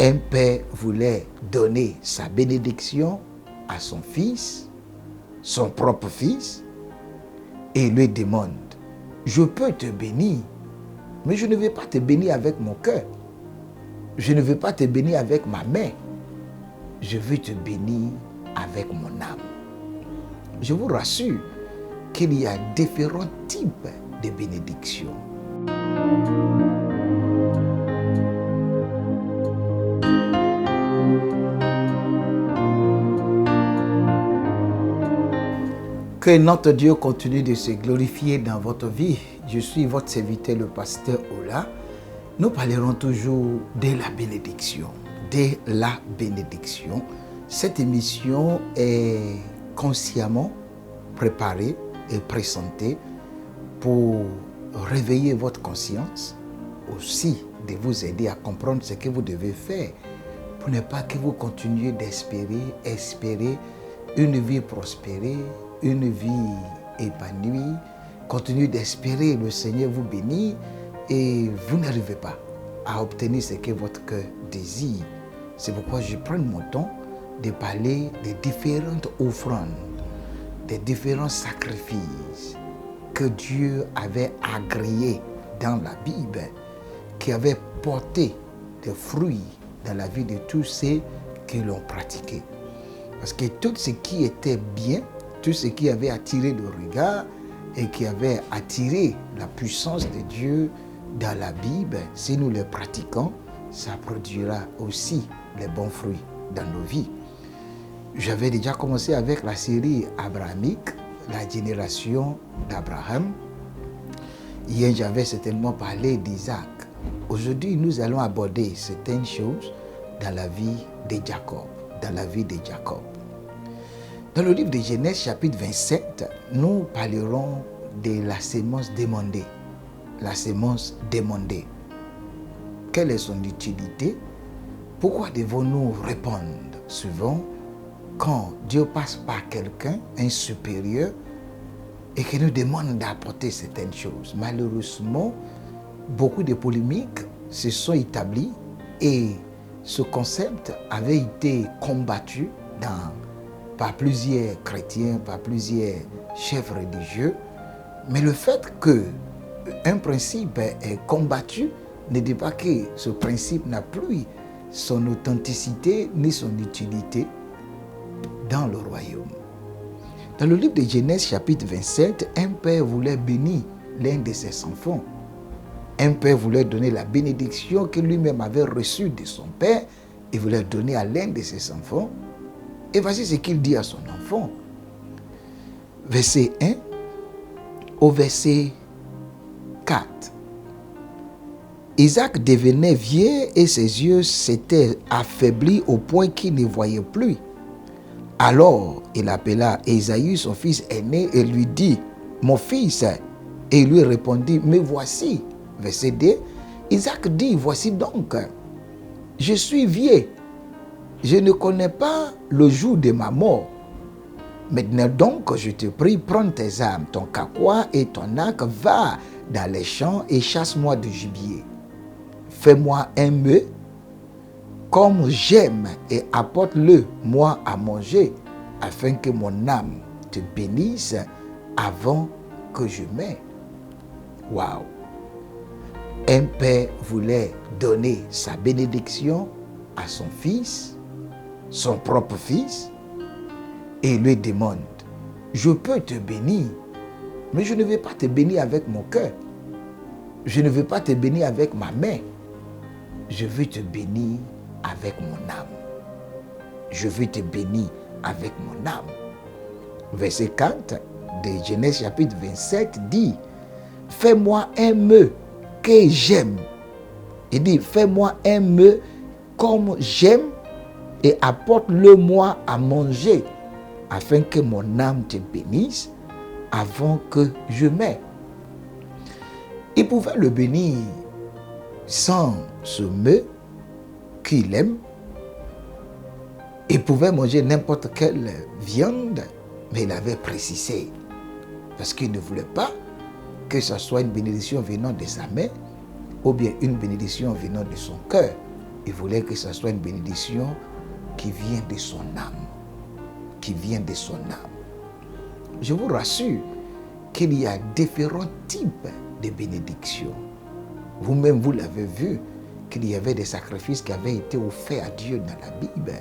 Un père voulait donner sa bénédiction à son fils, son propre fils, et il lui demande, je peux te bénir, mais je ne vais pas te bénir avec mon cœur. Je ne veux pas te bénir avec ma main. Je veux te bénir avec mon âme. Je vous rassure qu'il y a différents types de bénédictions. Que notre Dieu continue de se glorifier dans votre vie. Je suis votre serviteur, le pasteur Ola. Nous parlerons toujours de la bénédiction. De la bénédiction. Cette émission est consciemment préparée et présentée pour réveiller votre conscience, aussi de vous aider à comprendre ce que vous devez faire pour ne pas que vous continuiez espérer une vie prospérée, une vie épanouie. Continuez d'espérer le Seigneur vous bénir et vous n'arrivez pas à obtenir ce que votre cœur désire. C'est pourquoi je prends mon temps de parler des différentes offrandes, des différents sacrifices que Dieu avait agréés dans la Bible, qui avaient porté des fruits dans la vie de tous ceux qui l'ont pratiqué. Parce que tout ce qui était bien, tout ce qui avait attiré le regard et qui avait attiré la puissance de Dieu dans la Bible, si nous le pratiquons, ça produira aussi les bons fruits dans nos vies. J'avais déjà commencé avec la série abrahamique, la génération d'Abraham. Hier, j'avais certainement parlé d'Isaac. Aujourd'hui, nous allons aborder certaines choses dans la vie de Jacob, Dans le livre de Genèse, chapitre 27, nous parlerons de la sémence demandée. La sémence demandée. Quelle est son utilité? Pourquoi devons-nous répondre souvent quand Dieu passe par quelqu'un, un supérieur, et qu'il nous demande d'apporter certaines choses? Malheureusement, beaucoup de polémiques se sont établies et ce concept avait été combattu par plusieurs chrétiens, par plusieurs chefs religieux. Mais le fait qu'un principe est combattu ne dit pas que ce principe n'a plus son authenticité ni son utilité dans le royaume. Dans le livre de Genèse chapitre 27, un père voulait bénir l'un de ses enfants. Un père voulait donner la bénédiction que lui-même avait reçue de son père et voulait donner à l'un de ses enfants. Et voici ce qu'il dit à son enfant. Verset 1 au verset 4. Isaac devenait vieux et ses yeux s'étaient affaiblis au point qu'il ne voyait plus. Alors il appela Ésaü, son fils aîné, et lui dit, mon fils. Et il lui répondit, me voici. Verset 2. Isaac dit, voici donc, je suis vieux. Je ne connais pas le jour de ma mort. Maintenant donc, je te prie, prends tes armes, ton carquois et ton arc, va dans les champs et chasse-moi du gibier. Fais-moi un mets comme j'aime et apporte-le moi à manger, afin que mon âme te bénisse avant que je meure. Waouh! Un père voulait donner sa bénédiction à son fils, son propre fils, et il lui demande, je peux te bénir, mais je ne vais pas te bénir avec mon cœur. Je ne veux pas te bénir avec ma main. Je veux te bénir avec mon âme. Je veux te bénir avec mon âme. Verset 4 de Genèse chapitre 27 dit, fais-moi un mets que j'aime. Il dit, fais-moi un mets comme j'aime et apporte-le moi à manger, afin que mon âme te bénisse avant que je meure. Il pouvait le bénir sans ce mets qu'il aime. Il pouvait manger n'importe quelle viande, mais il avait précisé, parce qu'il ne voulait pas que ce soit une bénédiction venant de sa main ou bien une bénédiction venant de son cœur. Il voulait que ce soit une bénédiction qui vient de son âme. Qui vient de son âme. Je vous rassure qu'il y a différents types de bénédictions. Vous-même, vous l'avez vu, qu'il y avait des sacrifices qui avaient été offerts à Dieu dans la Bible,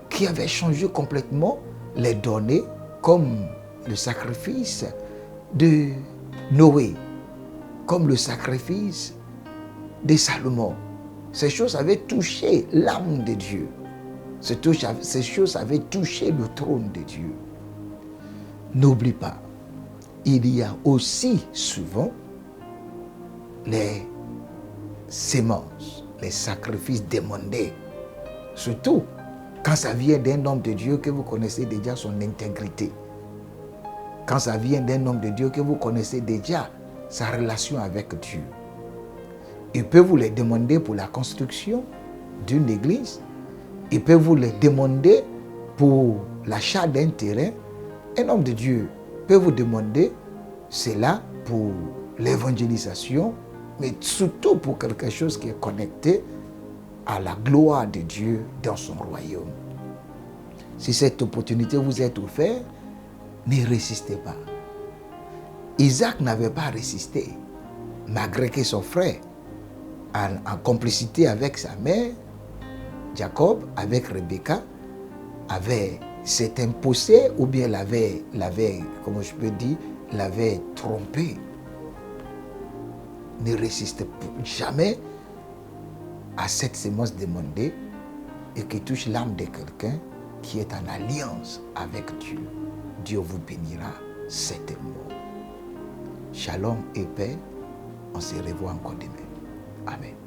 qui avaient changé complètement les données, comme le sacrifice de Noé, comme le sacrifice de Salomon. Ces choses avaient touché l'âme de Dieu. Ces choses avaient touché le trône de Dieu. N'oublie pas, il y a aussi souvent les sémences, les sacrifices demandés. Surtout quand ça vient d'un homme de Dieu que vous connaissez déjà son intégrité. Quand ça vient d'un homme de Dieu que vous connaissez déjà sa relation avec Dieu. Il peut vous les demander pour la construction d'une église. Il peut vous les demander pour l'achat d'un terrain. Un homme de Dieu peut vous demander cela pour l'évangélisation, mais surtout pour quelque chose qui est connecté à la gloire de Dieu dans son royaume. Si cette opportunité vous est offerte, ne résistez pas. Isaac n'avait pas résisté, malgré que son frère, en complicité avec sa mère, Jacob, avec Rebecca, s'est imposé ou bien l'avait, comment je peux dire, l'avait trompé. Ne résistez jamais à cette sémence demandée et qui touche l'âme de quelqu'un qui est en alliance avec Dieu. Dieu vous bénira certainement. Shalom et paix. On se revoit encore demain. Amen.